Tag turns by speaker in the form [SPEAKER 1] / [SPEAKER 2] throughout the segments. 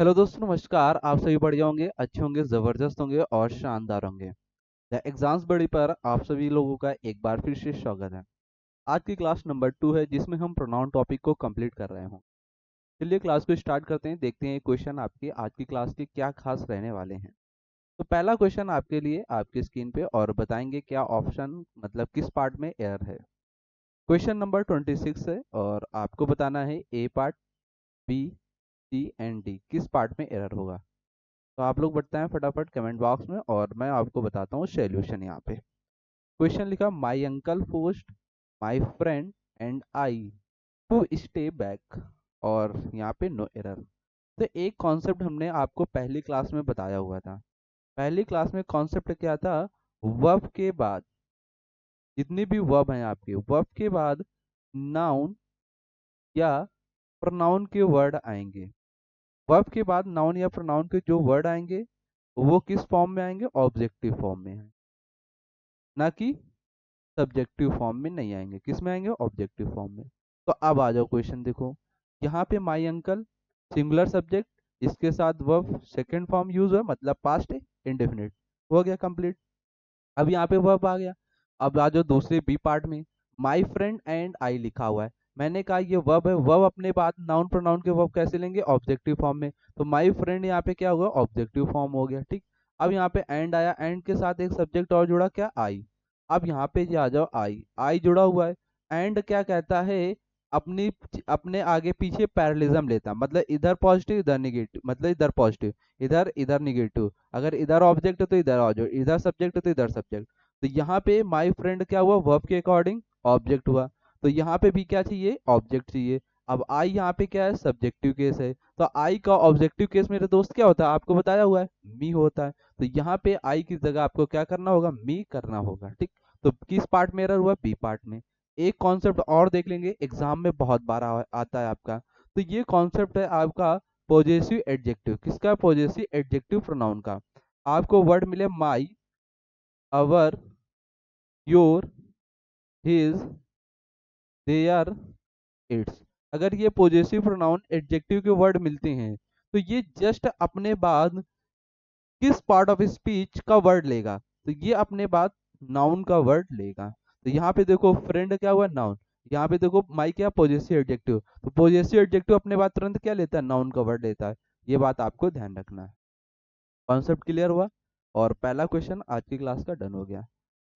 [SPEAKER 1] Hello दोस्तों, नमस्कार। आप सभी बढ़िया होंगे, अच्छे होंगे, ज़बरदस्त होंगे और शानदार होंगे। द एग्जाम्स बड़ी पर आप सभी लोगों का एक बार फिर से स्वागत है। आज की क्लास नंबर 2 है जिसमें हम प्रोनाउन टॉपिक को कंप्लीट कर रहे हों। चलिए क्लास को स्टार्ट करते हैं, देखते हैं क्वेश्चन आपके आज की क्लास के क्या खास रहने वाले हैं। तो पहला क्वेश्चन आपके लिए आपकी स्क्रीन पे और बताएंगे क्या ऑप्शन मतलब किस पार्ट में एरर है। क्वेश्चन नंबर 26 है और आपको बताना है A part, B, C and D किस पार्ट में एरर होगा। तो आप लोग बताएं फटाफट कमेंट बॉक्स में और मैं आपको बताता हूँ सॉल्यूशन। यहाँ पे क्वेश्चन लिखा, my uncle forced my friend and I to stay back, और यहाँ पे नो एरर। तो एक कॉन्सेप्ट हमने आपको पहली क्लास में बताया हुआ था। पहली क्लास में कॉन्सेप्ट क्या था, वर्ब के बाद जितनी भी वर्ब हैं आपके, वर्ब के बाद नाउन या प्रोनाउन के वर्ड आएंगे। वर्ब के बाद नाउन या प्रोनाउन के जो वर्ड आएंगे वो किस फॉर्म में आएंगे, ऑब्जेक्टिव फॉर्म में है, ना कि सब्जेक्टिव फॉर्म में नहीं आएंगे। किस में आएंगे, ऑब्जेक्टिव फॉर्म में। तो अब आ जाओ क्वेश्चन देखो। यहाँ पे माई अंकल सिंगुलर सब्जेक्ट, इसके साथ वर्ब सेकंड फॉर्म यूज हुआ मतलब पास्ट इंडेफिनिट, हो गया कंप्लीट। अब यहाँ पे वर्ब आ गया। अब आ जाओ दूसरे बी पार्ट में, माई फ्रेंड एंड आई लिखा हुआ है। मैंने कहा ये वर्ब है, वर्ब अपने बाद नाउन प्रोनाउन के वर्ब कैसे लेंगे, ऑब्जेक्टिव फॉर्म में। तो माई फ्रेंड यहाँ पे क्या हुआ, ऑब्जेक्टिव फॉर्म हो गया, ठीक। अब यहाँ पे एंड आया, एंड के साथ एक सब्जेक्ट और जुड़ा, क्या, आई। अब यहाँ पे ये आ जाओ, आई आई जुड़ा हुआ है। एंड क्या कहता है, अपनी अपने आगे पीछे पैरेललिज्म लेता, मतलब इधर पॉजिटिव इधर निगेटिव, मतलब इधर पॉजिटिव इधर इधर निगेटिव, अगर इधर ऑब्जेक्ट है तो इधर आ जाओ, इधर सब्जेक्ट है तो इधर सब्जेक्ट। तो यहाँ पे माई फ्रेंड क्या हुआ, वर्ब के अकॉर्डिंग ऑब्जेक्ट हुआ। तो यहाँ पे भी क्या चाहिए, ऑब्जेक्ट चाहिए। अब आई यहाँ पे क्या है, सब्जेक्टिव केस है। तो आई का ऑब्जेक्टिव केस मेरे दोस्त क्या होता है, आपको बताया हुआ है, मी होता है। तो यहाँ पे आई की जगह आपको क्या करना होगा, मी करना होगा, ठीक। तो किस पार्ट में एरर हुआ, बी पार्ट में। एक कॉन्सेप्ट और देख लेंगे, एग्जाम में बहुत बार आता है आपका। तो ये कॉन्सेप्ट है आपका पॉजेसिव एडजेक्टिव, किसका, पॉजेसिव एडजेक्टिव प्रोनाउन का। आपको वर्ड मिले माई, अवर, योर, हिज, देयर, इट्स। अगर ये पॉजेसिव प्रोनाउन एडजेक्टिव के वर्ड मिलते हैं तो ये जस्ट अपने बाद किस पार्ट ऑफ स्पीच का वर्ड लेगा, तो ये अपने बाद नाउन का वर्ड लेगा। तो यहाँ पे देखो फ्रेंड क्या हुआ, नाउन। यहाँ पे देखो माई क्या, पॉजेसिव एडजेक्टिव। तो पॉजेसिव एडजेक्टिव अपने बाद तुरंत क्या लेता है, नाउन का वर्ड लेता है। ये बात आपको ध्यान रखना है। कॉन्सेप्ट क्लियर हुआ और पहला क्वेश्चन आज की क्लास का डन हो गया।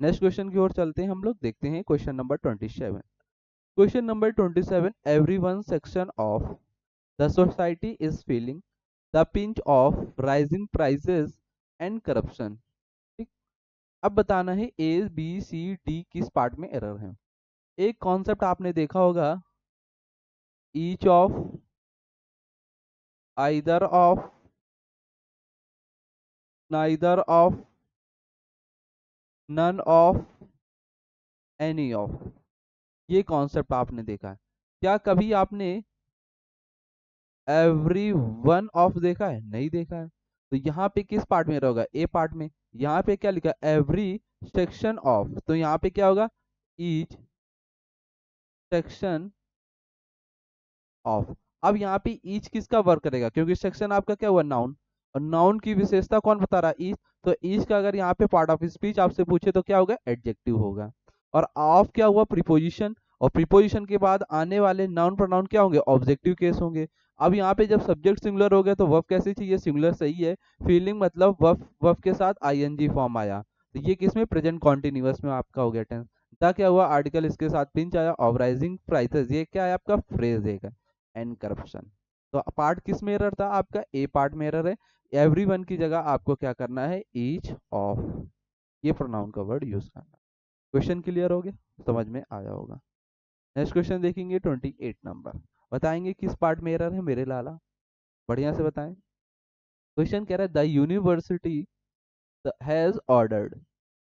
[SPEAKER 1] नेक्स्ट क्वेश्चन की ओर चलते हैं हम लोग, देखते हैं question number 27। Question number 27, every one section of the society is feeling the pinch of rising prices and corruption, ठीक। अब बताना है ए बी सी डी किस पार्ट में एरर है। एक कॉन्सेप्ट आपने देखा होगा, each of, either of, neither of, none of, any of. ये कॉन्सेप्ट आपने देखा है क्या, कभी आपने एवरी वन ऑफ देखा है, नहीं देखा है। तो यहाँ पे किस पार्ट में रहेगा, ए पार्ट में। यहाँ पे क्या लिखा, एवरी सेक्शन ऑफ, तो यहाँ पे क्या होगा, ईच सेक्शन ऑफ। अब यहाँ पे ईच किसका वर्क करेगा, क्योंकि सेक्शन आपका क्या हुआ, नाउन। और नाउन की विशेषता कौन बता रहा है, ईच। तो ईच का अगर यहाँ पे पार्ट ऑफ स्पीच आपसे पूछे तो क्या होगा, एडजेक्टिव होगा। और ऑफ क्या हुआ, प्रीपोजिशन। और प्रीपोजिशन के बाद आने वाले नाउन प्रोनाउन क्या होंगे, ऑब्जेक्टिव केस होंगे। अब यहाँ पे जब सब्जेक्ट सिंगुलर हो गया तो वर्ब कैसे चाहिए, सिंगुलर सही है। फीलिंग मतलब वर्ब, वर्ब के साथ आईएनजी फॉर्म आया। तो ये किसमें, प्रेजेंट कॉन्टिन्यूअस में आपका हो गया टेंस। द क्या हुआ, आर्टिकल इसके साथ पिंच आया, ऑफ राइजिंग प्राइसेस, ये क्या है आपका फ्रेज है, एंड करप्शन। तो पार्ट किस में एरर था आपका, ए पार्ट में एरर है। एवरीवन की जगह आपको क्या करना है, ईच ऑफ, ये प्रोनाउन का वर्ड यूज करना। क्वेश्चन क्लियर हो गया, समझ में आया होगा। नेक्स्ट क्वेश्चन देखेंगे 28 नंबर, बताएंगे किस पार्ट में एरर है मेरे लाला, बढ़िया से बताएं। क्वेश्चन कह रहा है द यूनिवर्सिटी हैज ऑर्डर्ड।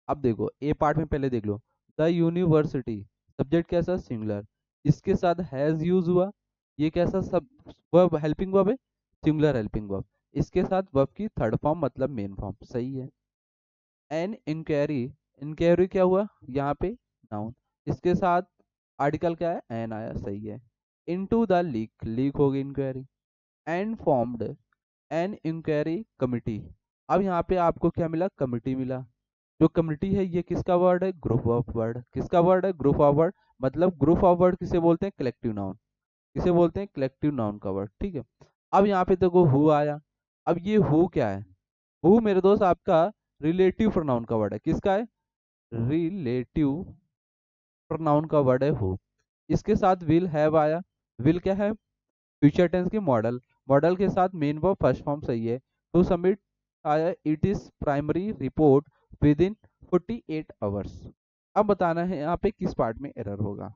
[SPEAKER 1] अब देखो ए पार्ट में पहले देख लो, द यूनिवर्सिटी, सब्जेक्ट कैसा, सिंगुलर, इसके साथ हैज यूज हुआ, ये कैसा सब वर्ब, हेल्पिंग वर्ब है, सिंगुलर हेल्पिंग वर्ब। इसके साथ वर्ब की थर्ड फॉर्म मतलब मेन फॉर्म, सही है। एन इंक्वायरी, इंक्वायरी क्या हुआ यहाँ पे, नाउन, इसके साथ आर्टिकल क्या है, एन आया, सही है। इनटू द लीक, लीक हो गई inquiry. And formed, an inquiry committee. अब यहाँ पे आपको क्या मिला, कमिटी मिला। जो कमिटी है ये किसका वर्ड है, ग्रुप ऑफ वर्ड। किसका वर्ड है, ग्रुप ऑफ वर्ड। मतलब ग्रुप ऑफ वर्ड किसे बोलते हैं, कलेक्टिव नाउन। किसे बोलते हैं, कलेक्टिव नाउन का वर्ड, ठीक है। अब यहाँ पे देखो हु आया। अब ये हु क्या है, हु मेरे दोस्त आपका रिलेटिव प्रोनाउन का वर्ड है। किसका है, रिलेटिव प्रोनाउन का वर्ड है हु। इसके साथ विल हैव आया। विल क्या है, फ्यूचर टेंस की मॉडल। मॉडल के साथ मेन वर्ब फर्स्ट फॉर्म सही है। टू सबमिट आया, it is primary report with in 48 hours. अब बताना है यहाँ पे किस पार्ट में एरर होगा।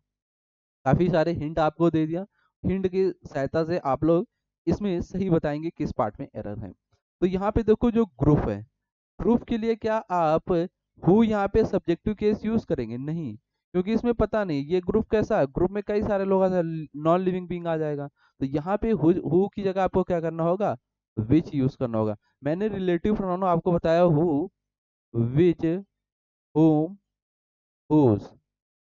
[SPEAKER 1] काफी सारे हिंट आपको दे दिया। हिंट की सहायता से आप लोग इसमें सही बताएंगे किस पार्ट में एरर है। तो यहाँ पे देखो जो ग्रुप है, ग्रुप के लिए क्या आप हु यहाँ पे सब्जेक्टिव केस यूज करेंगे, नहीं, क्योंकि इसमें पता नहीं ये ग्रुप कैसा है। ग्रुप में कई सारे लोग आ जाए, नॉन लिविंग बीइंग आ जाएगा। तो यहाँ पे हु की जगह आपको क्या करना होगा, विच यूज करना होगा। मैंने रिलेटिव प्रोनाउन आपको बताया हु, विच, whom, whose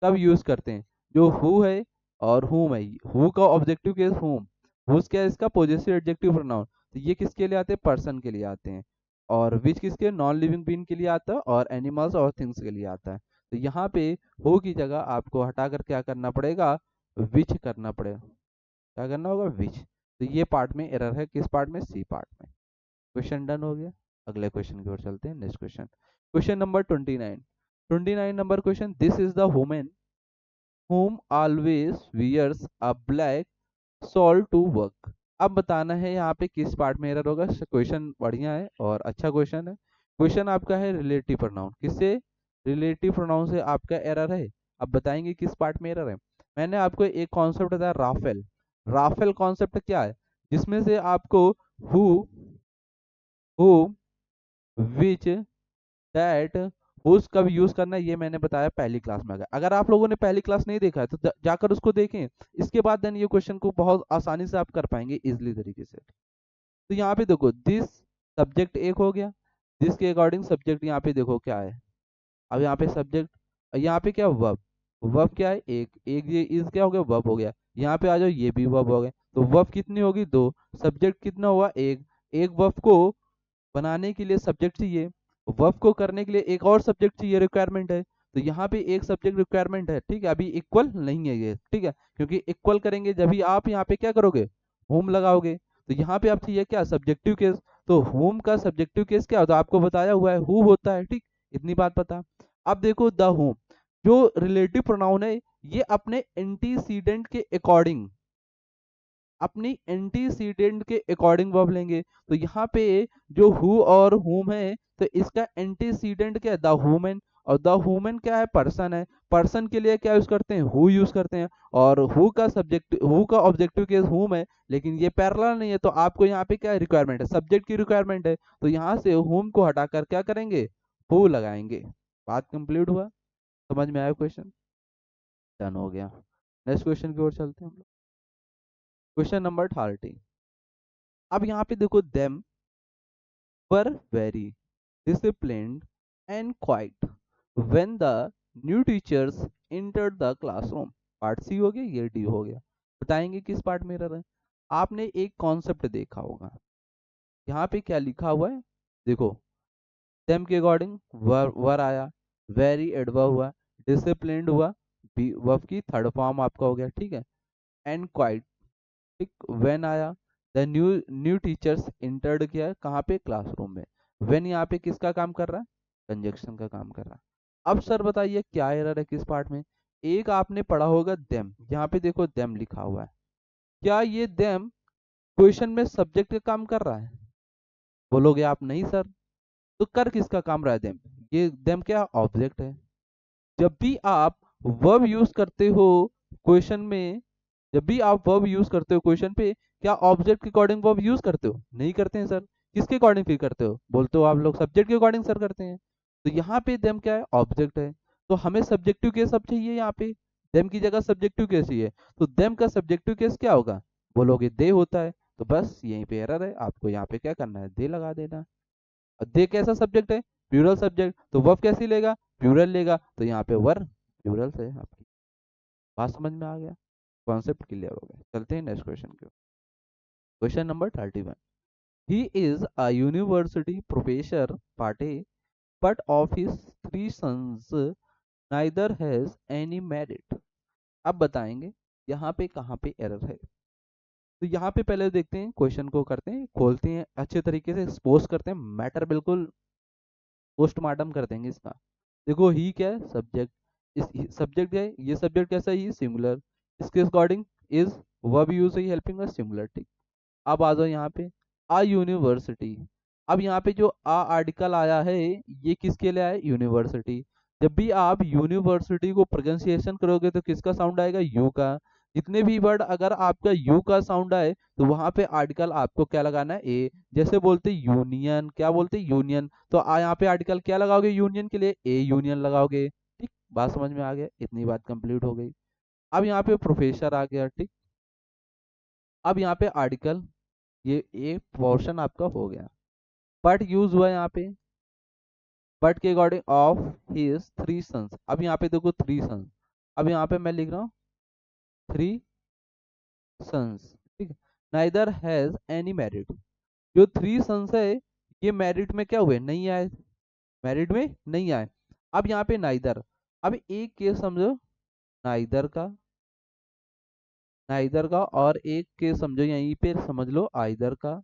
[SPEAKER 1] कब यूज करते हैं, जो हु है और whom है। हु का ऑब्जेक्टिव केस whom, whose क्या है इसका पॉजेसिव एडजेक्टिव प्रोनाउन। तो ये किसके लिए आते हैं, पर्सन के लिए आते हैं। और विच किसके, नॉन लिविंग बीइंग के लिए आता है, और एनिमल्स और थिंग्स के लिए आता है। तो यहाँ पे हु की जगह आपको हटाकर क्या करना पड़ेगा, विच करना पड़ेगा। क्या करना होगा, विच। तो ये पार्ट में एरर है, किस पार्ट में, सी पार्ट में। क्वेश्चन डन हो गया। अगले क्वेश्चन की ओर चलते हैं, next question. Question number 29। 29 number question, this is the women whom always wears a black shawl to work। अब बताना है यहाँ पे किस पार्ट में एरर होगा। क्वेश्चन बढ़िया है और अच्छा क्वेश्चन है। क्वेश्चन आपका है रिलेटिव प्रोनाउन, किससे, रिलेटिव प्रोनाउन से आपका एरर है। अब बताएंगे किस पार्ट में एरर है। मैंने आपको एक कॉन्सेप्ट बताया, राफेल। राफेल कॉन्सेप्ट क्या है, जिसमें से आपको who, who, which, that, whose कब यूज करना है ये मैंने बताया पहली क्लास में। अगर आप लोगों ने पहली क्लास नहीं देखा है तो जाकर उसको देखें। इसके बाद देन ये क्वेश्चन को बहुत आसानी से आप कर पाएंगे इजिली तरीके से। तो यहाँ पे देखो दिस, सब्जेक्ट एक हो गया। दिस के अकॉर्डिंग सब्जेक्ट यहाँ पे देखो क्या है। अब यहाँ पे सब्जेक्ट, यहाँ पे क्या वर्ब, वर्ब क्या है, एक, एक ये इज क्या हो गया, वर्ब हो गया। यहाँ पे आ जाओ, ये भी वर्ब हो गए। तो वर्ब कितनी होगी, दो। सब्जेक्ट कितना हुआ, एक। एक वर्ब को बनाने के लिए सब्जेक्ट चाहिए, वर्ब को करने के लिए एक और सब्जेक्ट चाहिए, रिक्वायरमेंट है। तो यहाँ पे एक सब्जेक्ट रिक्वायरमेंट है, ठीक है। अभी इक्वल नहीं है ये, ठीक है, क्योंकि इक्वल करेंगे जब भी आप यहाँ पे क्या करोगे, होम लगाओगे। तो यहाँ पे आप चाहिए क्या, सब्जेक्टिव केस। तो होम का सब्जेक्टिव केस क्या होता है, आपको बताया हुआ है हु होता है, ठीक। इतनी बात पता। अब देखो द होम, जो रिलेटिव प्रोनाउन है, ये अपने एंटीसीडेंट के अकॉर्डिंग, अपनी एंटीसीडेंट के अकॉर्डिंग वर्ब लेंगे। तो यहाँ पे जो हु और हुम है, तो इसका एंटीसीडेंट क्या है, द हुमन। और द हुमन क्या है, पर्सन है। पर्सन के लिए क्या यूज करते हैं, हु यूज करते हैं। और हु का सब्जेक्ट, हु का ऑब्जेक्टिव केस हुम है, लेकिन ये पैरेलल नहीं है। तो आपको यहाँ पे क्या रिक्वायरमेंट है, सब्जेक्ट की रिक्वायरमेंट है। तो यहाँ से हुम को हटाकर क्या करेंगे, हु लगाएंगे। बात कंप्लीट हुआ, समझ में आया क्वेश्चन, डन हो गया। नेक्स्ट क्वेश्चन की ओर चलते हैं हम लोग। Question number 30। अब यहाँ पे देखो, them were very disciplined and quiet when the new teachers entered the classroom। Part C हो गया, ये डी हो गया। बताएंगे किस पार्ट में एरर है। आपने एक कॉन्सेप्ट देखा होगा, यहाँ पे क्या लिखा हुआ है, देखो देम के अकॉर्डिंग वर आया, वेरी एडवर्ब हुआ, डिसिप्लिन्ड हुआ, वर्ब की थर्ड फॉर्म आपका हो गया, ठीक है। एंड क्वाइट, ठीक, व्हेन आया। द न्यू टीचर्स इंटर्ड किया है कहाँ पे, क्लासरूम में। व्हेन यहाँ पे किसका काम कर रहा है, कंजक्शन का काम कर रहा है। अब सर बताइए क्या एरर है किस पार्ट में। एक आपने पढ़ा होगा देम, यहाँ पे देखो देम लिखा हुआ है। क्या ये देम क्वेश्चन में सब्जेक्ट का काम कर रहा है, बोलोगे आप नहीं सर। तो कर किसका काम रहा है देम, ये देम क्या ऑब्जेक्ट है। जब भी आप वर्ब यूज करते हो क्वेश्चन में, जब भी आप वर्ब यूज करते हो क्वेश्चन पे, क्या ऑब्जेक्ट के अकॉर्डिंग वर्ब यूज करते हो, नहीं करते हैं सर। किसके अकॉर्डिंग फिर करते हो, बोलते हो आप लोग सब्जेक्ट के अकॉर्डिंग सर करते हैं। तो यहाँ पे देम क्या है, ऑब्जेक्ट है। तो हमें सब्जेक्टिव केस अब चाहिए, यहाँ पे देम की जगह सब्जेक्टिव केस चाहिए। तो देम का सब्जेक्टिव केस क्या होगा, बोलोगे दे होता है। तो बस यहीं पे एरर है, आपको यहाँ पे क्या करना है, दे लगा देना। और दे कैसा सब्जेक्ट है, प्लूरल सब्जेक्ट। तो वर्ब कैसी लेगा, प्लूरल लेगा। तो यहाँ पे वर प्लूरल से आपकी बात समझ में आ गया, कॉन्सेप्ट क्लियर हो गया। चलते हैं नेक्स्ट क्वेश्चन के। Question number 31। He is a university professor पाटे but of his 3 sons neither has any merit. अब बताएंगे यहाँ पे कहाँ पे एरर है। तो यहाँ पे पहले देखते हैं, क्वेश्चन को करते हैं, खोलते हैं अच्छे तरीके से, एक्सपोज करते हैं मैटर, बिल्कुल पोस्टमार्टम कर देंगे इसका। देखो ही क्या है, सब्जेक्ट, इस सब्जेक्ट है, ये सब्जेक्ट कैसा है, ये सिंगुलर, इसके अकॉर्डिंग इज वर्ब यूज है हेल्पिंग अस सिंगुलर, ठीक। अब आ जाओ यहाँ पे आ यूनिवर्सिटी। अब यहाँ पे जो आ आर्टिकल आया है ये किसके लिए आया, यूनिवर्सिटी। जब भी आप यूनिवर्सिटी को प्रोनाउंसिएशन करोगे तो किसका साउंड आएगा, यू का। जितने भी वर्ड अगर आपका यू का साउंड आए तो वहां पे आर्टिकल आपको क्या लगाना है, ए। जैसे बोलते यूनियन, क्या बोलते यूनियन, तो यहाँ पे आर्टिकल क्या लगाओगे यूनियन के लिए, ए यूनियन लगाओगे, ठीक। बात समझ में आ गया, इतनी बात कंप्लीट हो गई। अब यहाँ पे प्रोफेसर आ गया, ठीक। अब यहाँ पे आर्टिकल, ये एक पोर्शन आपका हो गया। बट यूज हुआ यहाँ पे, बट के अकॉर्डिंग ऑफ हिज 3 sons। अब यहाँ पे देखो 3 sons, अब यहाँ पे मैं लिख रहा हूँ 3 sons, ठीक है। नाइदर हैज एनी मैरिड, जो 3 sons है ये मैरिड में क्या हुए, नहीं आए, मैरिड में नहीं आए। अब यहाँ पे नाइदर, अब एक केस समझो नाइदर का, नाइदर का, और एक केस समझो यहीं पे समझ लो आइदर का,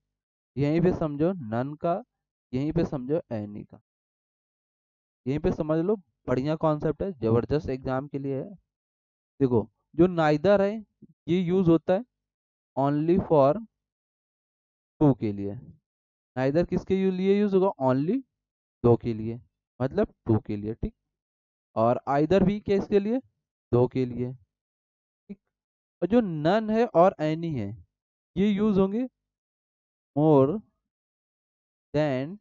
[SPEAKER 1] यहीं पे समझो नन का, यहीं पे समझो एनी का, यहीं पे समझ लो। बढ़िया कॉन्सेप्ट है, जबरदस्त एग्जाम के लिए है। देखो जो नाइदर है ये यूज होता है ओनली फॉर टू के लिए, नाइदर किसके लिए यूज होगा, ओनली दो के लिए, मतलब टू के लिए, ठीक। और आइदर भी किसके लिए, दो के लिए, ठीक। और जो नन है और एनी है ये यूज होंगे मोर देन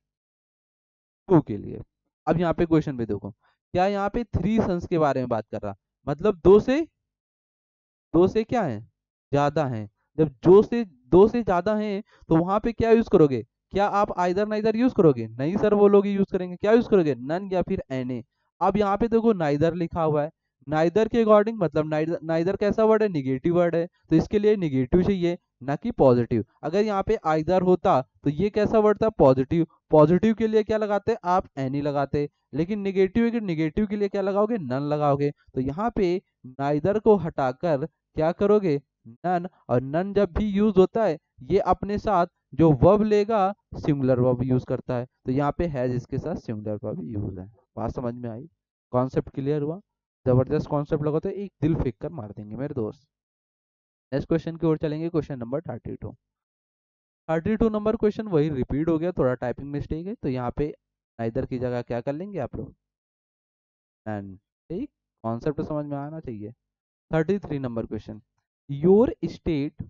[SPEAKER 1] टू के लिए। अब यहाँ पे क्वेश्चन पे देखो, क्या यहाँ पे 3 sons के बारे में बात कर रहा, मतलब दो से क्या है, ज्यादा है। जब दो से ज्यादा है तो वहां पे क्या यूज करोगे, क्या आप आइदर नाइदर यूज करोगे, नहीं सर, वो लोग यूज करेंगे, क्या यूज करोगे, नन या फिर एने। अब यहाँ पे देखो नाइदर लिखा हुआ है, नाइदर के अकॉर्डिंग मतलब नाइदर, नाइदर कैसा वर्ड है, निगेटिव वर्ड है, तो इसके लिए निगेटिव चाहिए ना कि पॉजिटिव। अगर यहाँ पे आइदर होता तो ये कैसा वर्ड था, पॉजिटिव, पॉजिटिव के लिए क्या लगाते आप, एनी लगाते। लेकिन निगेटिव है कि निगेटिव के लिए क्या लगाओगे, नन लगाओगे। तो यहाँ पे नाइदर को हटाकर क्या करोगे, नन। और नन जब भी यूज होता है ये अपने साथ जो वर्ब लेगा सिंगुलर वर्ब यूज करता है, तो यहाँ पे हैज इसके साथ सिंगुलर वर्ब यूज है। बात समझ में आई, कॉन्सेप्ट क्लियर हुआ। जबरदस्त कॉन्सेप्ट लगा तो एक दिल फेंक कर मार देंगे मेरे दोस्त। नेक्स्ट क्वेश्चन की ओर चलेंगे, क्वेश्चन नंबर 32। 32 नंबर क्वेश्चन वही रिपीट हो गया, थोड़ा टाइपिंग मिस्टेक है, तो यहाँ पे नाइदर की जगह क्या कर लेंगे आप लोग, नन, ठीक। कॉन्सेप्ट समझ में आना चाहिए। 33 number question, your state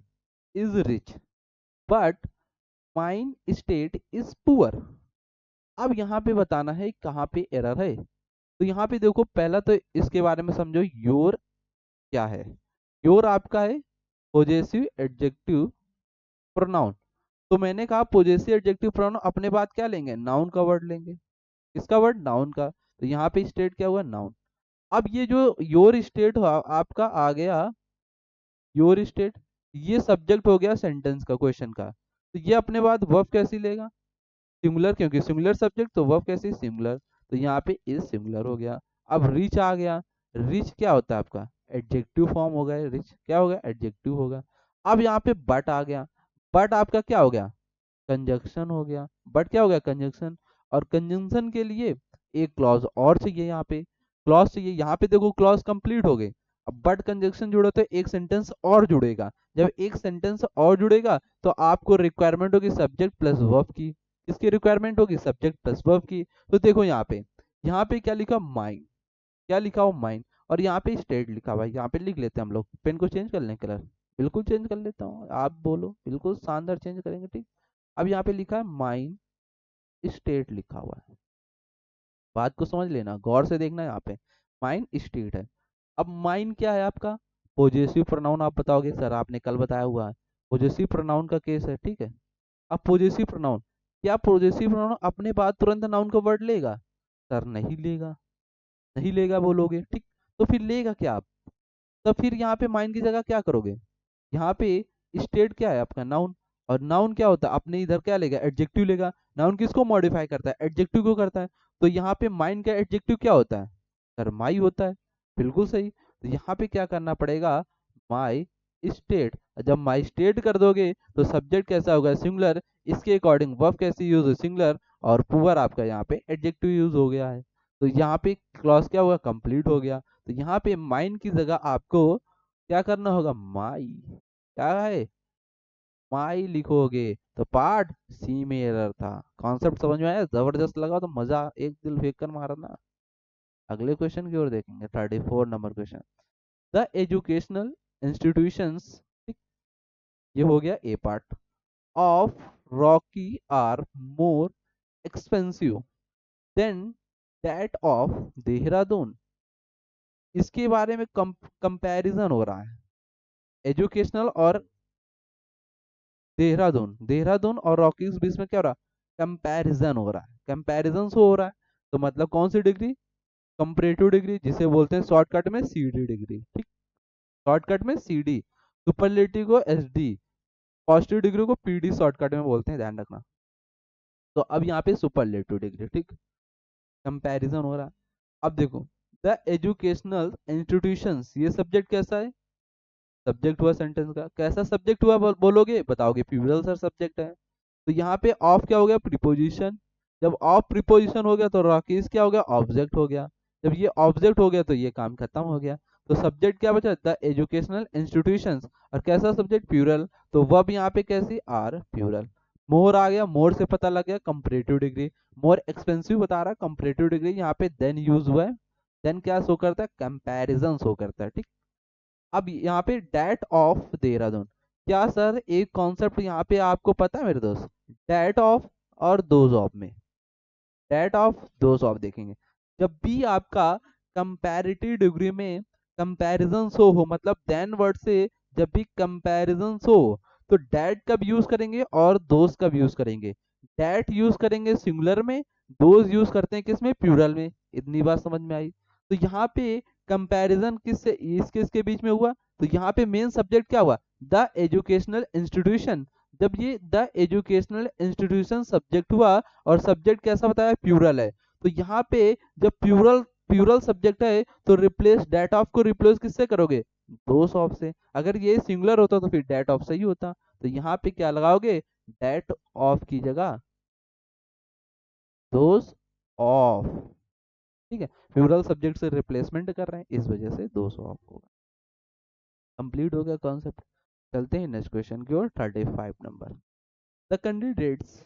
[SPEAKER 1] is rich but mine state is poor. अब यहाँ पे बताना है कहाँ पे एरर है। तो यहाँ पे देखो पहला तो इसके बारे में समझो, योर क्या है, योर आपका है पोजेसिव एडजेक्टिव प्रोनाउन। तो मैंने कहा पोजेसिव एडजेक्टिव प्रोनाउन अपने बाद क्या लेंगे, नाउन का वर्ड लेंगे, किसका वर्ड, नाउन का। तो यहाँ पे स्टेट क्या हुआ, नाउन। अब ये जो योर स्टेट आपका आ गया, योर स्टेट, ये सब्जेक्ट हो गया सेंटेंस का, क्वेश्चन का। तो ये अपने बाद वर्ब कैसे लेगा, सिंगुलर, क्योंकि सिंगुलर सब्जेक्ट तो वर्ब कैसे सिंगुलर। तो यहाँ पे इज सिंगुलर हो गया। अब रिच आ गया, रिच क्या होता है आपका, एडजेक्टिव फॉर्म हो गया, रिच क्या होगा, एडजेक्टिव होगा। अब यहाँ पे बट आ गया, बट आपका क्या हो गया, कंजक्शन हो गया, बट क्या हो गया, कंजक्शन। और कंजंक्शन के लिए एक क्लॉज और चाहिए, यहाँ पे क्लॉज चाहिए। यहाँ पे देखो क्लॉज कंप्लीट हो गई, अब बट कंजक्शन जुड़े तो एक सेंटेंस और जुड़ेगा। जब एक सेंटेंस और जुड़ेगा तो आपको रिक्वायरमेंट होगी सब्जेक्ट प्लस वर्ब की, किसकी रिक्वायरमेंट होगी, सब्जेक्ट प्लस वर्ब की। तो देखो यहाँ पे क्या लिखा, माइंड, क्या लिखा हो, माइंड। और यहाँ पे स्टेट लिखा हुआ है, यहाँ पे लिख लेते हैं हम लोग, पेन को चेंज कर लें कलर, बिल्कुल चेंज कर लेता हूँ, आप बोलो, बिल्कुल शानदार चेंज करेंगे, ठीक। अब यहाँ पे लिखा है माइन स्टेट लिखा हुआ है, बात को समझ लेना, गौर से देखना, यहाँ पे माइन स्टेट है। अब माइन क्या है आपका, पोजेसिव प्रोनाउन। आप बताओगे सर आपने कल बताया हुआ है पोजेसिव प्रोनाउन का केस है, ठीक है। अब पोजेसिव प्रोनाउन, क्या पोजेसिव प्रोनाउन अपने बाद तुरंत नाउन का वर्ड लेगा, सर नहीं लेगा, नहीं लेगा बोलोगे, ठीक। तो फिर लेगा क्या आप, तो फिर यहाँ पे माइन की जगह क्या करोगे, यहाँ पे स्टेट क्या है आपका, नाउन। और नाउन क्या होता है, अपने इधर क्या लेगा, एडजेक्टिव लेगा। नाउन किसको मॉडिफाई करता है, एडजेक्टिव को करता है। तो यहाँ पे माइन का एडजेक्टिव क्या होता है, सर माई होता है। बिल्कुल सही। तो यहाँ पे क्या करना पड़ेगा, माई स्टेट। जब माई स्टेट कर दोगे तो सब्जेक्ट कैसा होगा, सिंगुलर। इसके अकॉर्डिंग वर्ब कैसे यूज हो, सिंगुलर। और पुअर आपका यहाँ पे एडजेक्टिव यूज हो गया है। तो यहाँ पे क्लॉज क्या हुआ, कंप्लीट हो गया। तो यहाँ पे माइन की जगह आपको क्या करना होगा, माई, क्या है, माई लिखोगे। तो पार्ट सी में एरर था। कॉन्सेप्ट समझ में आया, जबरदस्त लगा तो मजा एक दिल फेंक कर मारा ना। अगले क्वेश्चन की ओर देखेंगे, 34 number question. The educational institutions, ये हो गया A part, of Roorkee are more expensive than that of Dehradun. इसके बारे में कंपैरिजन हो रहा है, एजुकेशनल और देहरादून, देहरादून और रॉकीज बीच में क्या हो रहा है, कंपैरिजन हो रहा है। कंपैरिजन हो रहा है तो मतलब कौन सी डिग्री, कंपैरेटिव डिग्री, जिसे बोलते हैं शॉर्टकट में सीडी डिग्री। ठीक, शॉर्टकट में सीडी, सुपरलेटिव को एसडी, पॉजिटिव डिग्री को पीडी शॉर्टकट में बोलते हैं, ध्यान रखना। तो अब यहाँ पे सुपरलेटिव डिग्री, ठीक, कंपैरिजन हो रहा है। अब देखो, द एजुकेशनल इंस्टीट्यूशंस, ये सब्जेक्ट कैसा है, सब्जेक्ट हुआ सेंटेंस का। कैसा सब्जेक्ट हुआ बोलोगे, बताओगे प्लूरल सर सब्जेक्ट है। तो यहाँ पे ऑफ क्या हो गया, प्रीपोजिशन। जब ऑफ प्रीपोजिशन हो गया तो राकेश क्या हो गया, ऑब्जेक्ट हो गया। जब ये ऑब्जेक्ट हो गया तो ये काम खत्म हो गया। तो सब्जेक्ट क्या बचा, द एजुकेशनल इंस्टीट्यूशंस। और कैसा सब्जेक्ट, प्लूरल। तो वर्ब यहाँ पे कैसी, आर प्लूरल। मोर आ गया, मोर से पता लग गया कंपैरेटिव डिग्री। मोर एक्सपेंसिव बता रहा, कंपैरेटिव डिग्री यहाँ पे देन यूज हुआ है। देन क्या शो करता है, कंपैरिजन शो करता है। ठीक, अब यहाँ पे डेट ऑफ देहरादून, क्या सर एक कॉन्सेप्ट यहाँ पे आपको पता है मेरे दोस्त, डेट ऑफ और दोज ऑफ में, डेट ऑफ दोज ऑफ देखेंगे। जब भी आपका कंपैरेटिव डिग्री में कंपैरिजन शो हो, मतलब देन वर्ड से जब भी कंपैरिजन शो हो, तो डेट कब यूज करेंगे और दोज कब यूज करेंगे। डेट यूज करेंगे सिंगुलर में, दोज यूज करते हैं किसमें, प्लूरल में। इतनी बात समझ में आई। तो यहाँ पे कंपैरिजन किससे, इसके बीच में हुआ। तो यहाँ पे मेन सब्जेक्ट क्या हुआ, द एजुकेशनल इंस्टीट्यूशन। जब ये द एजुकेशनल इंस्टीट्यूशन सब्जेक्ट हुआ, और सब्जेक्ट कैसा बताया, प्लूरल है। तो यहाँ पे जब प्लूरल प्लूरल सब्जेक्ट है तो रिप्लेस डेट ऑफ को रिप्लेस किससे करोगे, दोस ऑफ से। अगर ये सिंगुलर होता तो फिर डेट ऑफ सही होता। तो यहाँ पे क्या लगाओगे, डेट ऑफ की जगह दोस ऑफ। ठीक है, प्लूरल सब्जेक्ट से रिप्लेसमेंट कर रहे हैं, इस वजह से दोस ऑफ होगा। कंप्लीट हो गया कॉन्सेप्ट। चलते हैं नेक्स्ट क्वेश्चन की ओर, 35 number. The candidates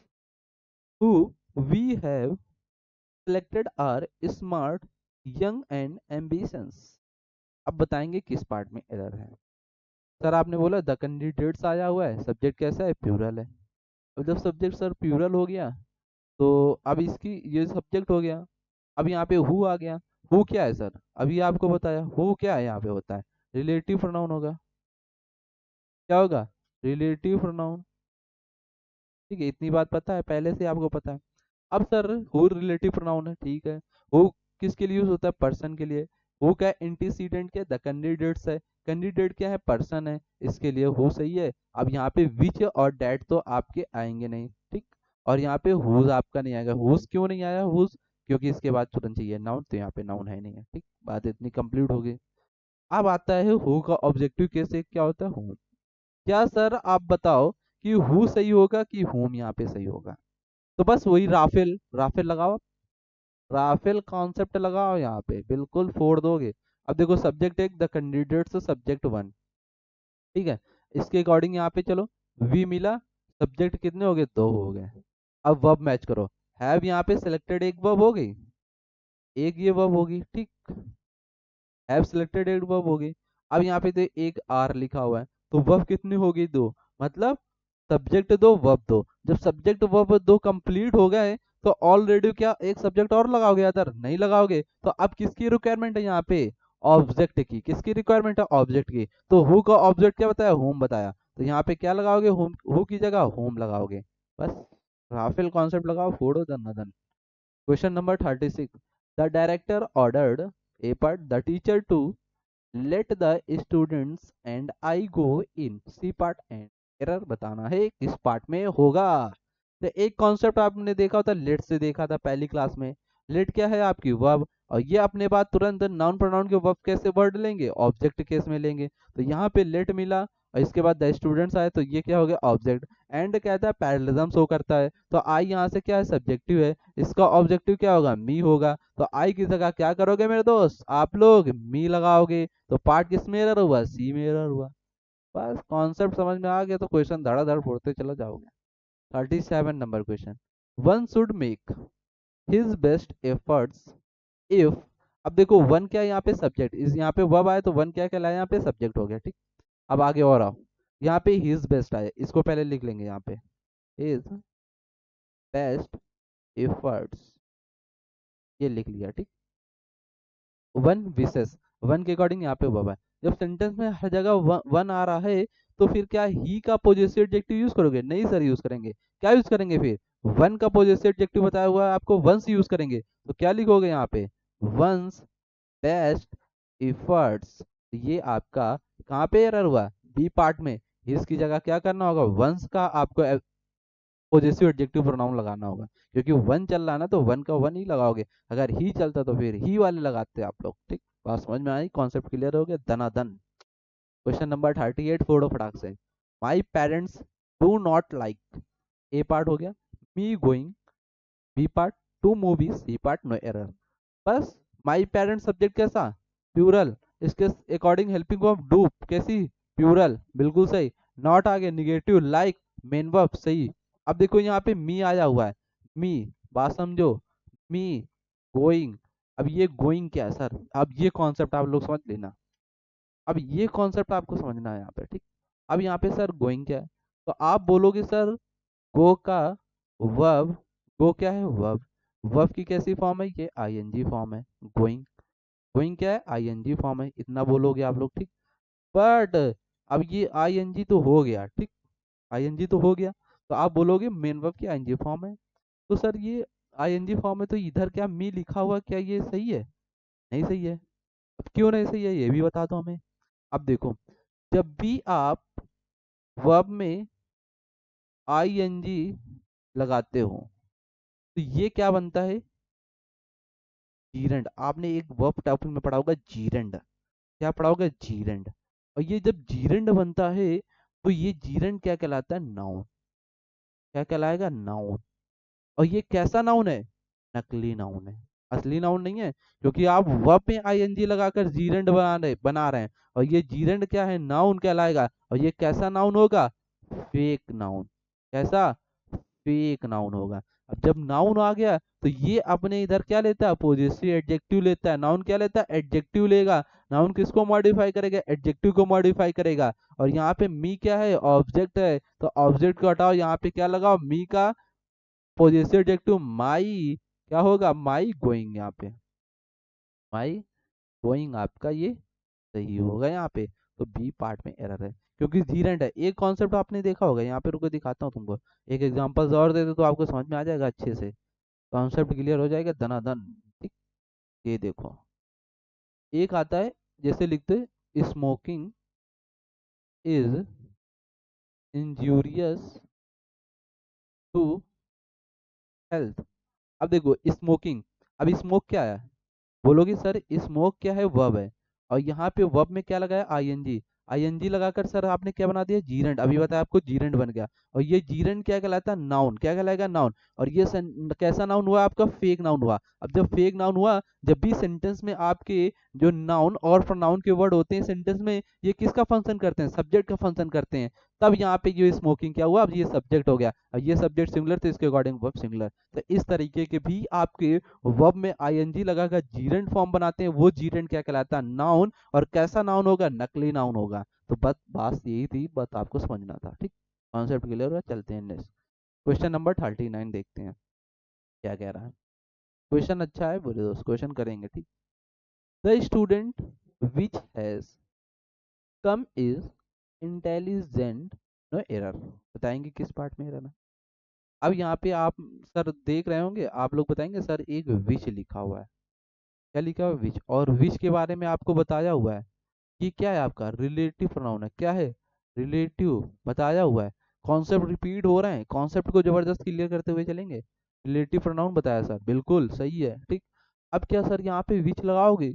[SPEAKER 1] who we have selected are smart, young and ambitious। अब बताएंगे किस पार्ट में एरर है। सर आपने बोला द कैंडिडेट्स आया हुआ है, सब्जेक्ट कैसा है, प्लूरल है। अब जब सब्जेक्ट सर प्लूरल हो गया तो अब इसकी ये सब्जेक्ट हो गया। अब यहाँ पे हु आ गया। हु क्या है सर, अभी आपको बताया हु क्या है, यहाँ पे होता है रिलेटिव प्रोनाउन होगा। क्या होगा, रिलेटिव प्रोनाउन। ठीक है, इतनी बात पता है, पहले से आपको पता है। अब सर हु रिलेटिव प्रोनाउन है, ठीक है। हु किसके लिए यूज होता है, पर्सन के लिए। हु क्या है, एंटीसीडेंट क्या, द कैंडिडेट्स है। कैंडिडेट क्या है, पर्सन है, इसके लिए हु सही है। अब यहाँ पे विच और डेट तो आपके आएंगे नहीं, ठीक। और यहाँ पे हुज आपका नहीं आएगा। हुज क्यों नहीं आया, हुज क्योंकि इसके बाद तुरंत चाहिए नाउन, तो यहाँ पे नाउन है नहीं है। ठीक, बात इतनी कंप्लीट हो गई। अब आता है हु का ऑब्जेक्टिव कैसे क्या होता है, हु। क्या सर आप बताओ कि हु सही होगा कि हुम यहाँ पे सही होगा। तो बस वही राफेल, राफेल लगाओ, राफेल कॉन्सेप्ट लगाओ, यहाँ पे बिल्कुल फोड़ दोगे। अब देखो सब्जेक्ट एक, द कैंडिडेट्स सब्जेक्ट वन, ठीक है। इसके अकॉर्डिंग यहाँ पे चलो, वी मिला, सब्जेक्ट कितने हो गए, दो हो गए। अब वर्ब मैच करो, हैव यहाँ पे सिलेक्टेड एक वर्ब हो गई, एक ये वर्ब होगी, ठीक। हैव सिलेक्टेड एक वर्ब हो गई। अब यहाँ पे एक आर लिखा हुआ है, तो वर्ब कितनी होगी, दो। मतलब सब्जेक्ट दो वर्ब दो। जब सब्जेक्ट वर्ब दो कंप्लीट हो गए तो ऑलरेडी क्या एक सब्जेक्ट और लगाओगे, अदर नहीं लगाओगे। तो अब किसकी रिक्वायरमेंट है यहाँ पे, ऑब्जेक्ट की। किसकी रिक्वायरमेंट है, ऑब्जेक्ट की। तो हु का ऑब्जेक्ट क्या बताया, होम बताया। तो यहाँ पे क्या लगाओगे, होम, हु की जगह होम लगाओगे। बस राफेल कॉन्सेप्ट लगाओ, फोड़ो दन। Question number 36। The director ordered A part the teacher to let the students and I go in, C part end। Error बताना है किस पार्ट में होगा। तो एक कॉन्सेप्ट आपने देखा होता, लेट से देखा था पहली क्लास में। लेट क्या है आपकी वर्ब, और ये अपने बाद तुरंत नाउन प्रोनाउन के वर्ब कैसे वर्ड लेंगे, ऑब्जेक्ट केस में लेंगे। तो यहाँ पे लेट मिला और इसके बाद द स्टूडेंट्स आए, तो ये क्या हो गया ऑब्जेक्ट। एंड कहता है पैरेललिज्म शो करता है, तो आई यहाँ से क्या है सब्जेक्टिव है, इसका ऑब्जेक्टिव क्या होगा मी होगा। तो आई की जगह क्या करोगे मेरे दोस्त, आप लोग मी लगाओगे, तो पार्ट किस में एरर हुआ, सी में एरर हुआ। बस कॉन्सेप्ट समझ में आ गया तो क्वेश्चन धड़ाधड़ फोड़ते चलो जाओगे। 37 number question, one should make his best efforts if. अब देखो वन क्या है यहाँ पे सब्जेक्ट, इस यहाँ पे वर्ब आया तो वन क्या कहलाया यहाँ पे सब्जेक्ट हो गया, ठीक। अब आगे और आओ, यहाँ पे हिज बेस्ट आया, इसको पहले लिख लेंगे यहाँ पे, हिज बेस्ट एफर्ट्स, ये लिख लिया, ठीक। वन विशेष, वन के अकॉर्डिंग यहाँ पे वर्ब है। जब सेंटेंस में हर जगह वन आ रहा है तो फिर क्या ही का पॉजेसिव एडजेक्टिव यूज करोगे, नहीं सर यूज करेंगे। क्या यूज करेंगे फिर, वन का पॉजेसिव एडजेक्टिव बताया हुआ है आपको, वंस यूज करेंगे। तो क्या लिखोगे यहाँ पे, वंस बेस्ट एफर्ट्स। ये आपका कहाँ पे एरर हुआ, बी पार्ट में। इसकी जगह क्या करना होगा, वंस का आपको पॉजेसिव एडजेक्टिव प्रोनाउन लगाना होगा, क्योंकि वन चल रहा है ना तो वन का वन ही लगाओगे। अगर ही चलता तो फिर ही वाले लगाते आप लोग, ठीक। बात समझ में आई, कॉन्सेप्ट क्लियर हो गया दनादन। क्वेश्चन नंबर 38 फोड़ो फटाक से। My parents do not like, A part हो गया, me going, B part, to movies, C part, no error. बस माई पेरेंट्स सब्जेक्ट कैसा, प्यूरल, इसके अकॉर्डिंग हेल्पिंग वर्ब डू कैसी, प्यूरल, बिल्कुल सही। नॉट आगे निगेटिव, लाइक मेन वर्ब, सही। अब देखो यहाँ पे मी आया हुआ है, मी, बात समझो, मी गोइंग। अब ये गोइंग क्या है सर, अब ये कॉन्सेप्ट आप लोग समझ लेना, अब ये कॉन्सेप्ट आपको समझना है यहाँ पे, ठीक। अब यहाँ पे सर गोइंग क्या है, तो आप बोलोगे सर गो का वर्ब, गो क्या है वर्ब, वर्ब की कैसी फॉर्म है, ये आईएनजी फॉर्म है, गोइंग। गोइंग क्या है आईएनजी फॉर्म है, इतना बोलोगे आप लोग, ठीक। बट अब ये आईएनजी तो हो गया, ठीक, आईएनजी तो हो गया, तो आप बोलोगे मेन वर्ब की आईएनजी फॉर्म है। तो सर ये आईएनजी फॉर्म है तो इधर क्या मी लिखा हुआ, क्या ये सही है, नहीं सही है। अब क्यों नहीं सही है ये भी बता दो हमें। अब देखो, जब भी आप वर्ब में आईएनजी लगाते हो तो ये क्या बनता है, जीरेंड। आपने एक वर्ब टॉपिक में पढ़ा होगा जीरेंड, क्या पढ़ा होगा जीरेंड। और ये जब जीरेंड बनता है तो ये जीरेंड क्या कहलाता है, नाउन। क्या कहलाएगा, नाउन। और ये कैसा नाउन है, नकली नाउन है, असली नाउन नहीं है, क्योंकि आप वर्ब में आईएनजी लगाकर जीरेंड बना रहे हैं। और ये जीरेंड क्या है, नाउन कहलाएगा। और ये कैसा नाउन होगा, फेक नाउन। कैसा, फेक नाउन होगा। अब जब नाउन आ गया तो ये अपने इधर क्या लेता है, पॉजिटिव एडजेक्टिव लेता है। नाउन क्या लेता है, एडजेक्टिव लेगा। नाउन किसको मॉडिफाई करेगा, एडजेक्टिव को मॉडिफाई करेगा। और यहाँ पे मी क्या है, ऑब्जेक्ट है, तो ऑब्जेक्ट को हटाओ, यहाँ पे क्या लगाओ, मी का पॉजिटिव एडजेक्टिव माई, क्या होगा, माई गोइंग। यहाँ पे माई गोइंग आपका ये सही होगा यहाँ पे। तो बी पार्ट में एरर है, क्योंकि जीरेंड है। एक कॉन्सेप्ट आपने देखा होगा, यहाँ पे रुको दिखाता हूँ तुमको, एक एग्जांपल्स और दे दे तो आपको समझ में आ जाएगा अच्छे से, कॉन्सेप्ट क्लियर हो जाएगा दनादन, ठीक। ये देखो, एक आता है, जैसे लिखते smoking is injurious to health. अब देखो स्मोकिंग, अब स्मोक क्या है, बोलोगे सर स्मोक क्या है, वर्ब है। और यहाँ पे वर्ब में क्या लगाया, आईएनजी। आईएनजी लगाकर सर आपने क्या बना दिया, जीरेंड। अभी बताया आपको, जीरेंड बन गया। और ये जीरेंड क्या कहलाता है, नाउन। क्या कहलाएगा, नाउन। और ये कैसा नाउन हुआ आपका, फेक नाउन हुआ। अब जब फेक नाउन हुआ, जब भी सेंटेंस में आपके जो नाउन और प्रोनाउन के वर्ड होते हैं सेंटेंस में, ये किसका फंक्शन करते हैं, सब्जेक्ट का फंक्शन करते हैं। तब यहाँ पे ये स्मोकिंग क्या हुआ, अब ये सब्जेक्ट हो गया। और ये सब्जेक्ट सिंगुलर तो इसके अकॉर्डिंग वर्ब सिंगुलर। तो इस तरीके के भी आपके वर्ब में आईएनजी लगाकर जीरेंड फॉर्म बनाते हैं, वो जीरेंड क्या कहलाता है, नाउन। और कैसा नाउन होगा, नकली नाउन होगा। तो बस बात यही थी, बस आपको समझना था, ठीक। कॉन्सेप्ट क्लियर हुआ, चलते हैं नेक्स्ट। क्वेश्चन नंबर 39 देखते हैं क्या कह रहा है। क्वेश्चन अच्छा है बोले दोस्त, क्वेश्चन करेंगे, ठीक। The student which has come is intelligent, no error. बताएंगे किस पार्ट में एरर है। अब यहाँ पे आप सर देख रहे होंगे, आप लोग बताएंगे सर एक विच लिखा हुआ है, क्या लिखा हुआ है, विच। और विच के बारे में आपको बताया हुआ है कि क्या है, आपका रिलेटिव प्रोनाउन है, क्या है, रिलेटिव बताया हुआ है, कॉन्सेप्ट रिपीट हो रहे हैं, कॉन्सेप्ट को जबरदस्त क्लियर करते हुए चलेंगे। रिलेटिव प्रोनाउन बताया सर, बिल्कुल सही है, ठीक। अब क्या सर यहाँ पे विच लगाओगे?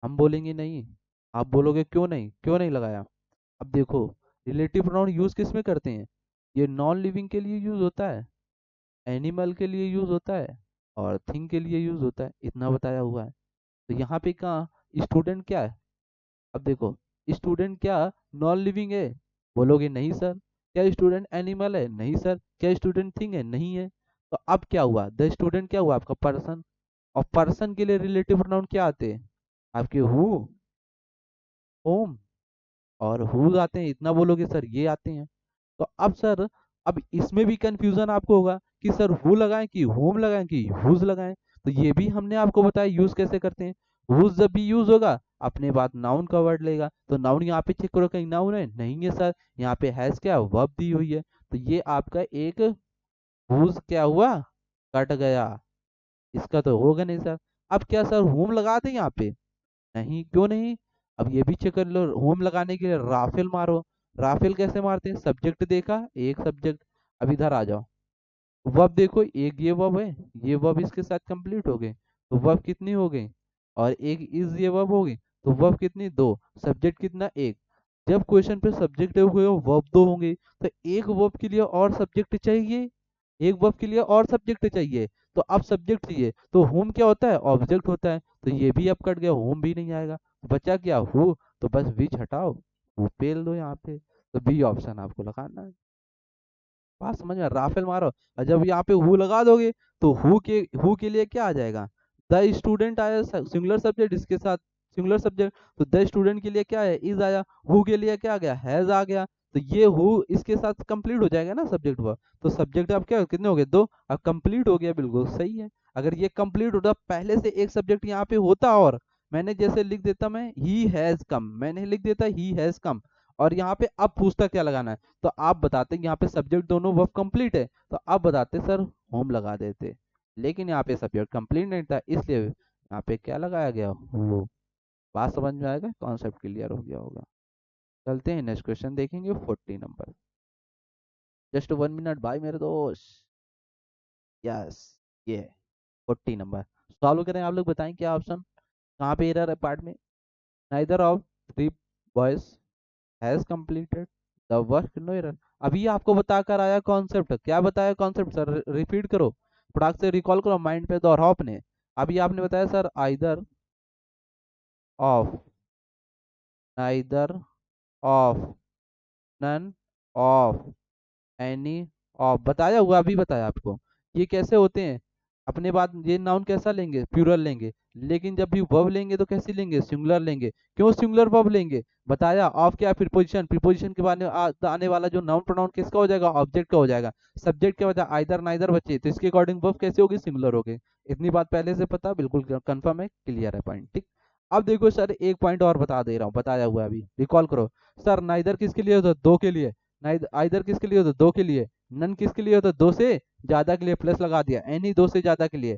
[SPEAKER 1] हम बोलेंगे नहीं, आप बोलोगे क्यों नहीं, क्यों नहीं लगाया? अब देखो, रिलेटिव प्रोनाउन यूज किस में करते हैं? ये नॉन लिविंग के लिए यूज होता है, एनिमल के लिए यूज होता है, और थिंग के लिए यूज होता है, इतना बताया हुआ है। तो यहाँ पे कहाँ स्टूडेंट क्या है? अब देखो, स्टूडेंट क्या नॉन लिविंग है? बोलोगे नहीं सर। क्या स्टूडेंट एनिमल है? नहीं सर। क्या स्टूडेंट थिंग है? नहीं है। तो अब क्या हुआ, द स्टूडेंट क्या हुआ आपका? पर्सन। और पर्सन के लिए रिलेटिव प्रोनाउन क्या आते हैं आपके? हु, होम और हुज आते हैं, इतना बोलोगे सर, ये आते हैं। तो अब सर, अब इसमें भी कंफ्यूजन आपको होगा कि सर हु लगाएं कि होम लगाएं कि हुज लगाएं। तो ये भी हमने आपको बताया यूज कैसे करते हैं। हुज जब भी यूज होगा अपने बाद नाउन का वर्ड लेगा, तो नाउन यहाँ पे चेक करो कहीं नाउन है, नहीं है सर। यहाँ पे हैज क्या, वर्ब दी हुई है, तो ये आपका एक हुज क्या हुआ, कट गया, इसका तो होगा नहीं सर। अब क्या सर होम लगा दें यहाँ पे? नहीं, क्यों नहीं? अब ये भी चेक कर लो, होम लगाने के लिए राफेल मारो। राफेल कैसे मारते हैं? सब्जेक्ट देखा, एक सब्जेक्ट। अब इधर आ जाओ, वर्ब देखो, एक ये वर्ब है, ये वर्ब इसके साथ कंप्लीट हो गए, तो वर्ब कितनी हो गई? और एक इज ये वर्ब हो गई, तो वर्ब कितनी? दो। सब्जेक्ट कितना? एक। जब क्वेश्चन पे सब्जेक्ट हुए वर्ब दो होंगे, तो एक वर्ब के लिए और सब्जेक्ट चाहिए, एक वर्ब के लिए और सब्जेक्ट चाहिए। तो अब सब्जेक्ट चाहिए, तो होम क्या होता है? ऑब्जेक्ट होता है, तो ये भी अब कट गया, होम भी नहीं आएगा, बचा क्या? हु। तो बस विच हटाओ, हु पेल दो यहाँ पे, तो बी ऑप्शन आपको लगाना है। बात समझ में? राफेल मारो, और जब यहाँ पे हु लगा दोगे, तो हु के लिए क्या आ जाएगा? द स्टूडेंट आया, सिंगुलर सब्जेक्ट, इसके साथ सिंगुलर सब्जेक्ट, तो द स्टूडेंट के लिए क्या है? इज आया। हु के लिए क्या आ गया? हैज आ गया। तो ये हु इसके साथ कंप्लीट हो जाएगा ना सब्जेक्ट वर्ब। तो सब्जेक्ट अब क्या कितने हो गए? दो। अब कंप्लीट हो गया, बिल्कुल सही है। अगर ये कंप्लीट होता पहले से एक सब्जेक्ट यहाँ पे होता, और मैंने जैसे लिख देता, मैं ही हैज कम, मैंने लिख देता ही हैज कम, और यहाँ पे अब पूछता क्या लगाना है, तो आप बताते यहाँ पे सब्जेक्ट दोनों वर्ब कंप्लीट है, तो आप बताते सर होम लगा देते। लेकिन यहाँ पे सब्जेक्ट कंप्लीट नहीं था, इसलिए यहाँ पे क्या लगाया गया? वो। बात समझ में आएगा, कॉन्सेप्ट क्लियर हो गया होगा। चलते हैं नेक्स्ट क्वेश्चन देखेंगे, 40 नंबर। जस्ट 1 मिनट भाई मेरे दोस्त। यस, ये 40 नंबर सॉल्व करें, आप लोग बताएं क्या ऑप्शन, कहाँ पे एरर है पार्ट में? Neither of three boys has completed the work, no error. अभी आपको बताकर आया कॉन्सेप्ट, क्या बताया कॉन्सेप्ट सर? रिपीट करो, फटाक से रिकॉल करो, माइंड पे दोहराओ अपने। अभी आपने बताया sir either of, neither of, none of, any of, बताया हुआ, अभी बताया आपको। ये कैसे होते हैं? अपने बात, ये नाउन कैसा लेंगे? प्लूरल लेंगे। लेकिन जब भी वर्ब लेंगे तो कैसे लेंगे? सिंगुलर लेंगे। क्यों सिंगुलर वर्ब लेंगे? बताया। ऑफ क्या? प्रीपोजिशन, प्रीपोजिशन के बाद आने वाला जो नाउन प्रोनाउन किसका हो जाएगा? ऑब्जेक्ट का हो जाएगा। सब्जेक्ट क्या बचा? आइदर नाइदर बचे, तो इसके अकॉर्डिंग वर्ब कैसे होगी? सिंगुलर होगी। इतनी बात पहले से पता, बिल्कुल कंफर्म है, क्लियर है पॉइंट, ठीक। अब देखो सर, एक पॉइंट और बता दे रहा हूँ, बताया हुआ है, अभी रिकॉल करो। सर नाइदर किसके लिए होता है? दो के लिए। नाइदर आइदर किसके लिए होता है? दो के लिए। नन किसके लिए होता है? दो से ज्यादा के लिए, प्लस लगा दिया। एनी दो से ज्यादा के लिए।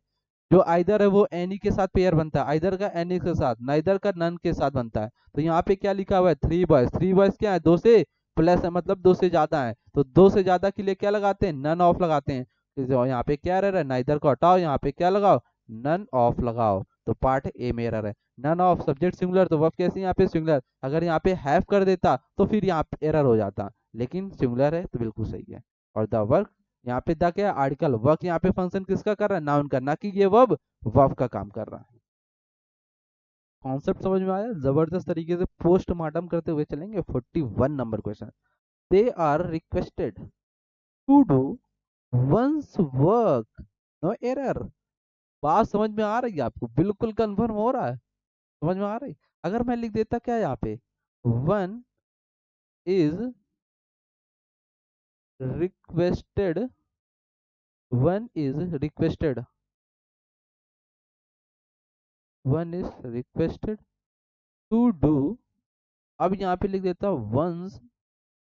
[SPEAKER 1] जो आइदर है वो एनी के साथ पेयर बनता है, आइदर का एनी के साथ, नाइदर का नन के साथ बनता है। तो यहाँ पे क्या लिखा हुआ है? थ्री बॉयज, थ्री बॉयज क्या है? दो से प्लस है, मतलब दो से ज्यादा है, तो दो से ज्यादा के लिए क्या लगाते हैं? नन ऑफ लगाते हैं। तो यहाँ पे क्या रह रहा है? नाइदर को हटाओ, यहाँ पे क्या लगाओ? नन ऑफ लगाओ। तो पार्ट ए में एरर है। नन ऑफ सब्जेक्ट सिंगुलर, तो वर्ब कैसे यहाँ पे? सिंगुलर। अगर यहाँ पे हैव कर देता तो फिर यहाँ पे एरर हो जाता, लेकिन सिंगुलर है तो बिल्कुल सही है। और द वर्क, यहाँ पे द क्या है? आर्टिकल। वर्क यहाँ पे फंक्शन किसका कर रहा है? नाउन का, ना कि ये वर्ब का काम कर रहा है। कॉन्सेप्ट समझ में आया? जबरदस्त तरीके से पोस्टमार्टम करते हुए चलेंगे। 41 number question. They are requested to do one's work, no error. बात समझ में आ रही है आपको? बिल्कुल कंफर्म हो रहा है? समझ में आ रही? अगर मैं लिख देता क्या यहाँ पे? One is requested, one is requested, one is requested to do. अब यहाँ पे लिख देता वंस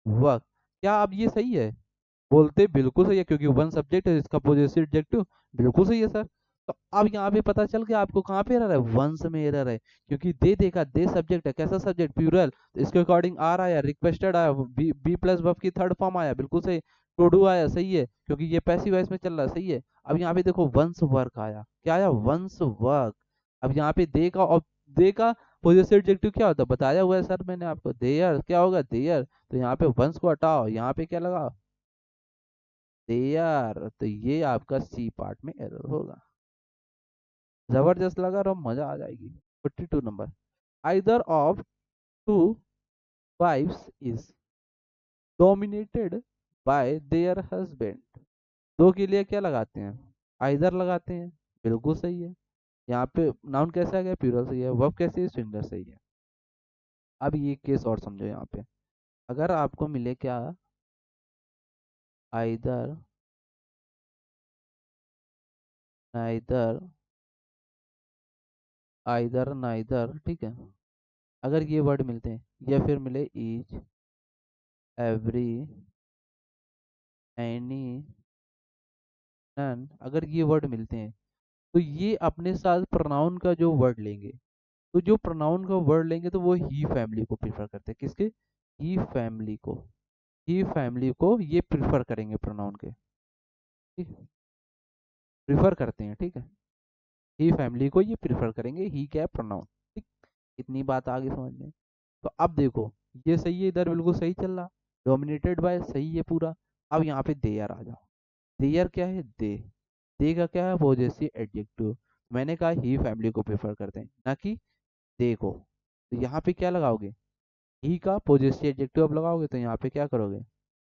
[SPEAKER 1] वर्क। क्या अब ये सही है? बोलते बिल्कुल सही है, क्योंकि वन सब्जेक्ट है, इसका पोजेसिव एडजेक्टिव बिल्कुल सही है सर। तो तो अब यहाँ पे पता चल गया आपको कहाँ पे एरर है, वंस में एरर है, क्योंकि दे देखा दे सब्जेक्ट है, कैसा सब्जेक्ट, प्लूरल, तो इसके अकॉर्डिंग आर आया, रिक्वेस्टेड आया, बी प्लस वर्ब की थर्ड फॉर्म आया, बिल्कुल सही, टू डू आया, सही है, क्योंकि ये पैसिव वॉइस में चल रहा है, सही है। अब यहाँ पे देखो वंस वर्क आया, क्या आया, वंस वर्क। अब यहाँ पे दे का, और दे का पोजेसिव एडजेक्टिव क्या होता है, बताया हुआ है सर मैंने आपको, देयर, क्या होगा, देयर, तो यहाँ पे वंस को हटाओ, यहाँ पे क्या लगा, देयर, तो ये आपका सी पार्ट में एरर होगा। जबरदस्त लगा और मजा आ जाएगी। 42 number, either of two wifes is dominated by their husband. दो के लिए क्या लगाते हैं, आइदर लगाते हैं, बिल्कुल सही है। यहाँ पे नाउन कैसे आ गया, प्लूरल सही है, वर्ब कैसे है, सिंगुलर सही है। अब ये केस और समझो, यहाँ पे अगर आपको मिले क्या, आइदर, नाइदर, आइदर नाइदर, ठीक है, अगर ये वर्ड मिलते हैं, या फिर मिले ईच, एवरी, एनी, नन, अगर ये वर्ड मिलते हैं, तो ये अपने साथ प्रोनाउन का जो वर्ड लेंगे, तो जो प्रोनाउन का वर्ड लेंगे तो वो ही फैमिली को प्रिफर करते हैं, किसके, ही फैमिली को, ही फैमिली को ये प्रिफर करेंगे प्रोनाउन के, ठीक, प्रिफर करते हैं, ठीक है, ही फैमिली को ये प्रिफर करेंगे, ही क्या है, प्रोनाउन, ठीक। इतनी बात आगे समझ में। तो अब देखो, ये सही है, इधर बिल्कुल सही चल रहा, डोमिनेटेड बाय सही है पूरा। अब यहाँ पे देयर आ जाओ, देयर क्या है, दे का क्या है, पॉजेसिव एडजेक्टिव, मैंने कहा ही फैमिली को प्रेफर करते हैं, ना कि दे को, तो यहाँ पे क्या लगाओगे, ही का पॉजेसिव एडजेक्टिव अब लगाओगे, तो यहाँ पे क्या करोगे,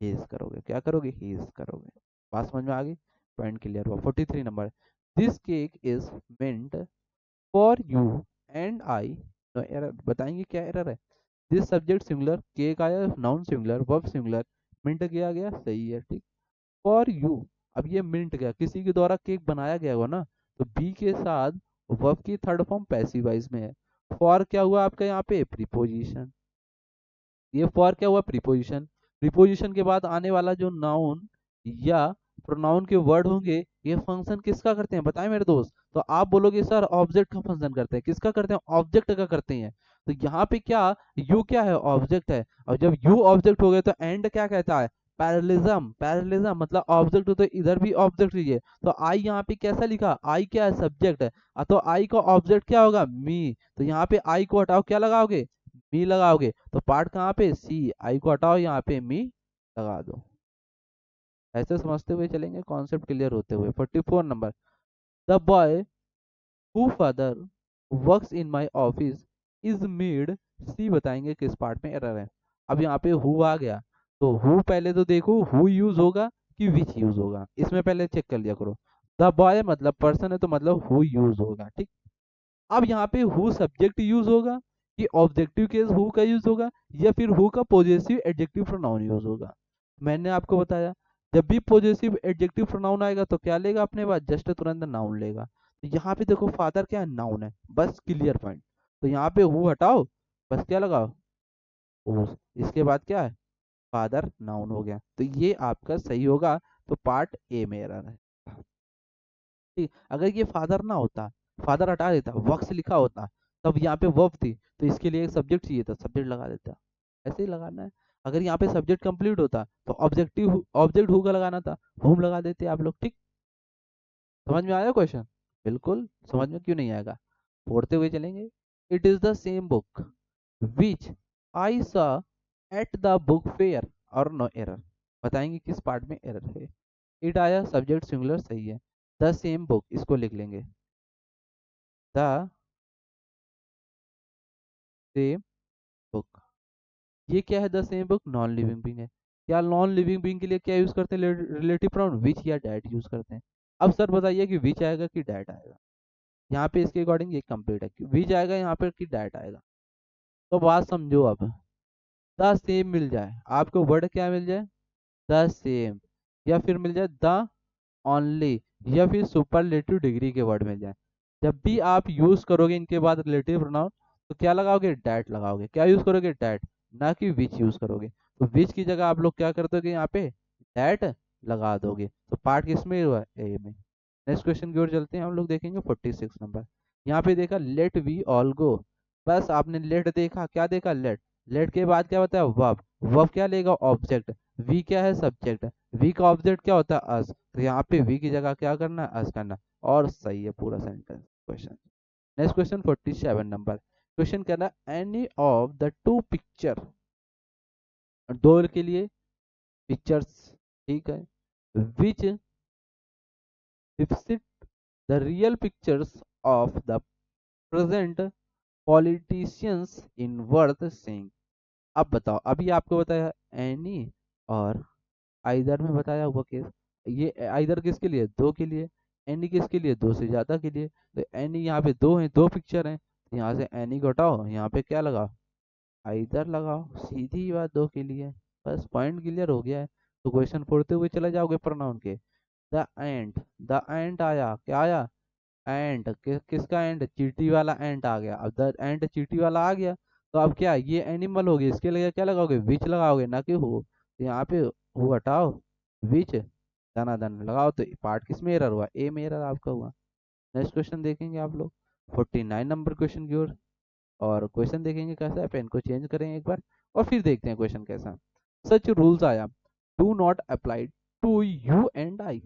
[SPEAKER 1] हिज करोगे, क्या करोगे, हिज करोगे। बात समझ में आ गई, पॉइंट क्लियर हुआ। 43 number, this cake is meant for you and I, तो एरर बताएंगे क्या एरर है, दिस सब्जेक्ट सिंगुलर, केक आया noun singular, verb singular, meant किया गया, सही है, ठीक, फॉर यू, अब ये मिंट गया, किसी के द्वारा केक बनाया गया होगा ना, तो बी के साथ वर्ब की थर्ड फॉर्म पैसिव वॉइस में है, फॉर क्या हुआ आपका यहाँ पे, प्रीपोजिशन, ये फॉर क्या हुआ, प्रीपोजिशन, प्रीपोजिशन के बाद आने वाला जो नाउन या प्रोनाउन के वर्ड होंगे, ये फंक्शन किसका करते हैं, बताएं मेरे दोस्त, तो आप बोलोगे सर ऑब्जेक्ट का फंक्शन करते हैं, किसका करते हैं, ऑब्जेक्ट का करते हैं, तो यहाँ पे क्या, यू क्या है, ऑब्जेक्ट है, और जब यू ऑब्जेक्ट हो गए तो एंड क्या कहता है, पैरेललिज्म, पैरेललिज्म मतलब ऑब्जेक्ट हो तो इधर भी ऑब्जेक्ट लीजिए, तो आई यहाँ पे कैसा लिखा, आई क्या है, सब्जेक्ट है, तो आई का ऑब्जेक्ट क्या होगा, मी, तो यहाँ पे आई को हटाओ, क्या लगाओगे, मी लगाओगे, तो पार्ट कहाँ पे, सी, आई को हटाओ, यहाँ पे मी लगा दो। ऐसे समझते हुए चलेंगे, कॉन्सेप्ट क्लियर होते हुए। 44 number, the boy who father works in my office is mad, C बताएंगे किस पार्ट में एरर है। अब यहाँ पे हु आ गया, तो हु पहले तो देखो हु यूज होगा कि विच यूज होगा, इसमें पहले चेक कर लिया करो, द बॉय मतलब पर्सन है, तो मतलब हु यूज होगा, ठीक। अब यहाँ पे हु सब्जेक्ट यूज होगा कि ऑब्जेक्टिव केस हु का यूज होगा, या फिर हु का पॉजेसिव एडजेक्टिव प्रोनाउन यूज होगा। मैंने आपको बताया, जब भी पॉजेसिव एडजेक्टिव प्रोनाउन आएगा तो क्या लेगा अपने पास, जस्ट तुरंत नाउन लेगा, तो यहाँ पे देखो फादर क्या है, नाउन है, बस क्लियर पॉइंट, तो यहाँ पे हु हटाओ, बस क्या लगाओ, whose, इसके बाद क्या है, फादर नाउन हो गया, तो ये आपका सही होगा, तो पार्ट ए में एरर है, ठीक। अगर ये फादर ना होता, फादर हटा देता, वर्क्स लिखा होता, तब यहाँ पे वर्ब थी, तो इसके लिए एक सब्जेक्ट चाहिए था, सब्जेक्ट लगा देता, ऐसे ही लगाना है। अगर यहाँ पे सब्जेक्ट कंप्लीट होता तो ऑब्जेक्टिव ऑब्जेक्ट हु का लगाना था, होम लगा देते आप लोग, ठीक। समझ में आया क्वेश्चन, बिल्कुल, समझ में क्यों नहीं आएगा, पढ़ते हुए चलेंगे। It is the same book which I saw at the book fair, और नो एरर, बताएंगे किस पार्ट में एरर है। इट आया, सब्जेक्ट सिंगुलर सही है, द सेम बुक इसको लिख लेंगे, द सेम बुक, ये क्या है, the same book non living being है, क्या नॉन लिविंग बीइंग के लिए क्या यूज करते हैं, रिलेटिव प्रोनाउन विच या डैट यूज करते हैं। अब सर बताइए कि विच आएगा कि डैट आएगा, यहाँ पे इसके अकॉर्डिंग ये कंप्लीट है कि विच आएगा यहाँ पे कि डैट आएगा, तो बात समझो अब, द सेम मिल जाए आपको, वर्ड क्या मिल जाए, द सेम, या फिर मिल जाए द ओनली, या फिर सुपरलेटिव डिग्री के वर्ड मिल जाए, जब भी आप यूज करोगे इनके बाद रिलेटिव प्रोनाउन, तो क्या लगाओगे, डैट लगाओगे, क्या यूज करोगे, डैट, ना कि विच यूज करोगे, तो विच की जगह आप लोग क्या कर दोगे, यहाँ पे डैट लगा दोगे, तो पार्ट किस में हुआ, ए में। नेक्स्ट क्वेश्चन की ओर चलते हैं, हम लोग देखेंगे 46 नंबर। यहाँ पे देखा लेट वी ऑल गो, बस आपने लेट देखा, क्या देखा लेट, लेट के बाद क्या होता है वर्ब, वर्ब क्या लेगा ऑब्जेक्ट, वी क्या है सब्जेक्ट, वी का ऑब्जेक्ट क्या होता है अस, तो यहाँ पे वी की जगह क्या करना है अस करना, और सही है पूरा sentence question. Next question 47 number, question कह रहा है any of the two picture, दो के लिए पिक्चर्स, ठीक है, which depict the real pictures of the present politicians in worth seeing. अब बताओ, अभी आपको बताया एनी और आइदर में बताया हुआ केस, ये आइदर किसके लिए दो के लिए, एनी किसके लिए दो से ज्यादा के लिए, तो एनी यहाँ पे दो है, दो पिक्चर हैं, तो यहाँ से एनी को हटाओ, यहाँ पे क्या लगाओ आइदर लगाओ, सीधी बात दो के लिए, बस पॉइंट क्लियर हो गया है। तो क्वेश्चन पढ़ते हुए चले जाओगे प्रोनाउन के, द एंड, द एंड आया, क्या आया एंड, किसका एंड, चींटी वाला एंड आ गया, अब द एंड चींटी वाला आ गया, तो अब क्या ये एनिमल हो गया, इसके लिए क्या लगाओगे विच लगाओगे ना कि हो, तो यहाँ पे हो हटाओ, विच धनाधन लगाओ, तो पार्ट किस में एरर हुआ, ए में एरर आपका हुआ। नेक्स्ट क्वेश्चन देखेंगे आप लोग 49 नंबर क्वेश्चन की ओर, और क्वेश्चन देखेंगे कैसा है, पेन को चेंज करें एक बार और फिर देखते हैं क्वेश्चन कैसा। सच रूल्स आया do not apply to you and I,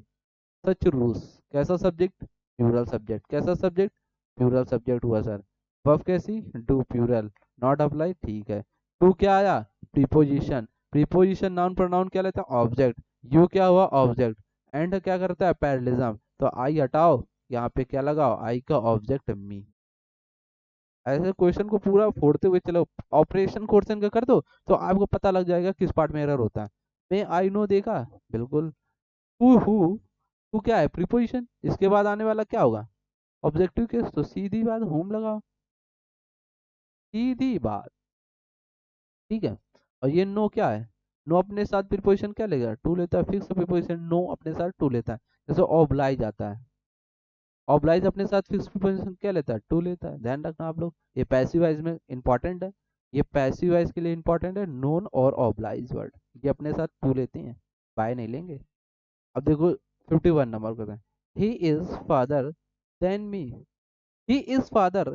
[SPEAKER 1] such rules कैसा सब्जेक्ट, प्लूरल सब्जेक्ट, कैसा सब्जेक्ट प्लूरल सब्जेक्ट हुआ सर, वर्ब कैसी डू प्लूरल, नॉट अप्लाई ठीक है, टू क्या आया प्रीपोजिशन, प्रीपोजिशन नाउन प्रोनाउन क्या लेता है ऑब्जेक्ट, यू क्या हुआ ऑब्जेक्ट, एंड क्या करता है पैरलिज्म, तो आई हटाओ, यहाँ पे क्या लगाओ आई का ऑब्जेक्ट मी। ऐसे क्वेश्चन को पूरा फोड़ते हुए चलो, ऑपरेशन क्वेश्चन का कर दो तो आपको पता लग जाएगा किस पार्ट में एरर होता है। मैं आई नो देखा बिल्कुल, हु टू क्या है प्रीपोजिशन, इसके बाद आने वाला क्या होगा ऑब्जेक्टिव केस, तो सीधी बात होम लगाओ, सीधी बात, ठीक है। और ये नो क्या है, नो अपने साथ प्रीपोजिशन क्या लेगा टू लेता है, फिक्स प्रीपोजिशन नो अपने साथ टू लेता है, जैसे ऑब्लाइज आता है, ऑब्लाइज अपने साथ फिक्स प्रीपोजिशन क्या लेता है टू लेता है, ध्यान रखना आप लोग, ये पैसिव वॉइस में इंपॉर्टेंट है, ये पैसिव वॉइस के लिए इंपॉर्टेंट है, नोन और ऑब्लाइज वर्ड ये अपने साथ टू लेते हैं, बाय नहीं लेंगे। अब देखो 51 नंबर को, he is father than me, he is father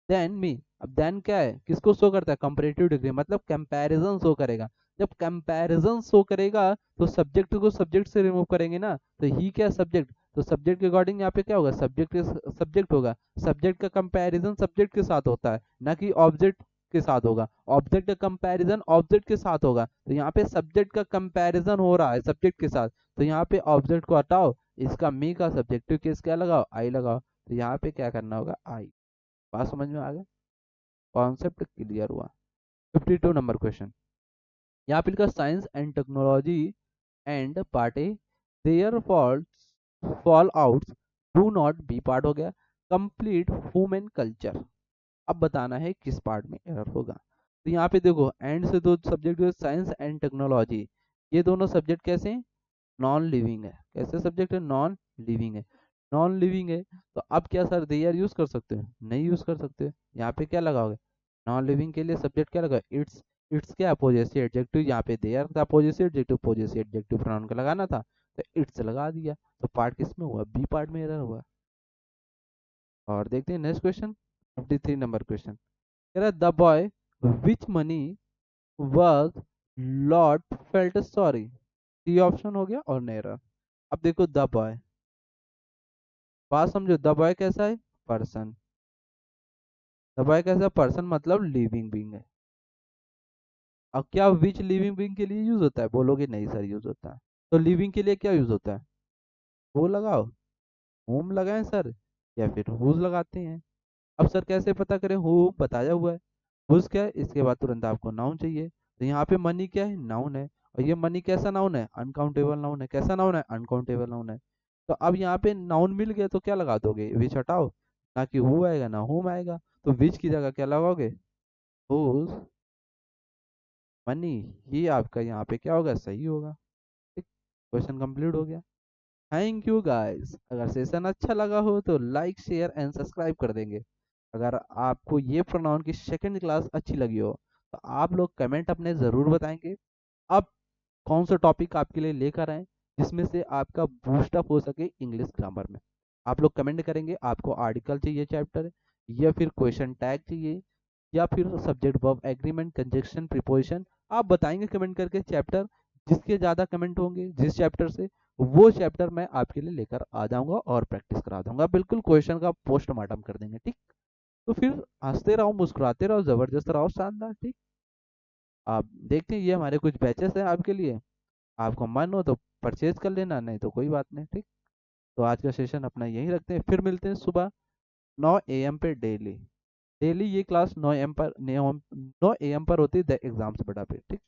[SPEAKER 1] than me, अब देन क्या है किसको शो करता है कंपैरेटिव डिग्री, मतलब कंपैरिजन शो करेगा, जब कंपैरिजन शो करेगा तो सब्जेक्ट को सब्जेक्ट से रिमूव करेंगे ना, तो ही क्या सब्जेक्ट, तो सब्जेक्ट के अकॉर्डिंग यहाँ पे क्या होगा सब्जेक्ट सब्जेक्ट होगा, सब्जेक्ट का कंपैरिजन सब्जेक्ट के साथ होता है ना कि ऑब्जेक्ट के साथ होगा, ऑब्जेक्ट का कंपैरिजन ऑब्जेक्ट के साथ होगा, तो यहाँ पे सब्जेक्ट का कंपैरिजन हो रहा है सब्जेक्ट के साथ, तो यहाँ पे ऑब्जेक्ट को हटाओ, इसका मी का सब्जेक्टिव केस क्या लगाओ आई लगाओ, तो यहाँ पे क्या करना होगा आई। बात समझ में आ गया, कॉन्सेप्ट क्लियर हुआ। 52 नंबर क्वेश्चन, यहाँ पे लिखा science and technology and party their fault fall out do not be part हो गया, कंप्लीट ह्यूमन कल्चर, अब बताना है किस पार्ट में एरर होगा, तो यहाँ पे देखो एंड से दो सब्जेक्ट साइंस एंड टेक्नोलॉजी, ये दोनों सब्जेक्ट कैसे नॉन लिविंग है, कैसे सब्जेक्ट है नॉन लिविंग है, नॉन लिविंग है, तो अब क्या सर देयर यूज कर सकते हो नहीं यूज कर सकते, यहाँ पे क्या लगाओगे नॉन लिविंग के लिए सब्जेक्ट क्या लगा इट्स, इट्स क्या पोजेसिव एडजेक्टिव, यहाँ पे देयर था पोजेसिव एडजेक्टिव प्रोनाउन का लगाना था, तो इट्स लगा दिया, तो पार्ट किस में हुआ बी पार्ट में एरर हुआ। और देखते हैं नेक्स्ट क्वेश्चन 53 नंबर क्वेश्चन, कह रहा है the boy which money work lot felt sorry, C option हो गया और एरर। अब देखो द बॉय, बात समझो द बॉय कैसा है पर्सन, द बॉय कैसा पर्सन मतलब लिविंग बीइंग है, अब क्या विच लिविंग बीइंग के लिए यूज होता है बोलोगे नहीं सर यूज होता है, तो लिविंग के लिए क्या यूज होता है वो लगाओ, होम लगाएं सर या फिर हुज लगाते हैं। अब सर कैसे पता करें हु बताया हुआ है, हुज क्या है इसके बाद तुरंत आपको नाउन चाहिए, तो यहाँ पे मनी क्या है नाउन है, और ये मनी कैसा नाउन है अनकाउंटेबल नाउन है, कैसा नाउन है अनकाउंटेबल नाउन है, तो अब यहाँ पे नाउन मिल गया तो क्या लगा दोगे विच हटाओ, ना कि हु आएगा ना होम आएगा, तो विच की जगह क्या लगाओगे हुज मनी, ये आपका यहाँ पे क्या होगा सही होगा, ठीक, क्वेश्चन कंप्लीट हो गया। थैंक यू गाइस, अगर सेशन अच्छा लगा हो तो लाइक शेयर एंड सब्सक्राइब कर देंगे, अगर आपको ये प्रोनाउन की सेकंड क्लास अच्छी लगी हो तो आप लोग कमेंट अपने ज़रूर बताएंगे, अब कौन सा टॉपिक आपके लिए लेकर आए जिसमें से आपका बूस्टअप हो सके इंग्लिश ग्रामर में। आप लोग कमेंट करेंगे आपको आर्टिकल चाहिए चैप्टर, या फिर क्वेश्चन टैग चाहिए, या फिर subject verb agreement conjunction preposition. आप बताएंगे कमेंट करके चैप्टर, जिसके ज़्यादा कमेंट होंगे जिस चैप्टर से, वो चैप्टर मैं आपके लिए लेकर आ जाऊंगा और प्रैक्टिस करा दूंगा। बिल्कुल क्वेश्चन का पोस्टमार्टम कर देंगे, ठीक। तो फिर हंसते रहो, मुस्कुराते रहो, जबरदस्त रहो, शानदार, ठीक। आप देखते हैं, ये हमारे कुछ बैचेस हैं आपके लिए। आपको मन हो तो परचेज कर लेना, नहीं तो कोई बात नहीं, ठीक। तो आज का सेशन अपना यहीं रखते हैं, फिर मिलते हैं सुबह 9 AM पे डेली। डेली ये क्लास 9 AM पर 9 AM पर होती है द एग्जाम्स बड़ा पे, ठीक।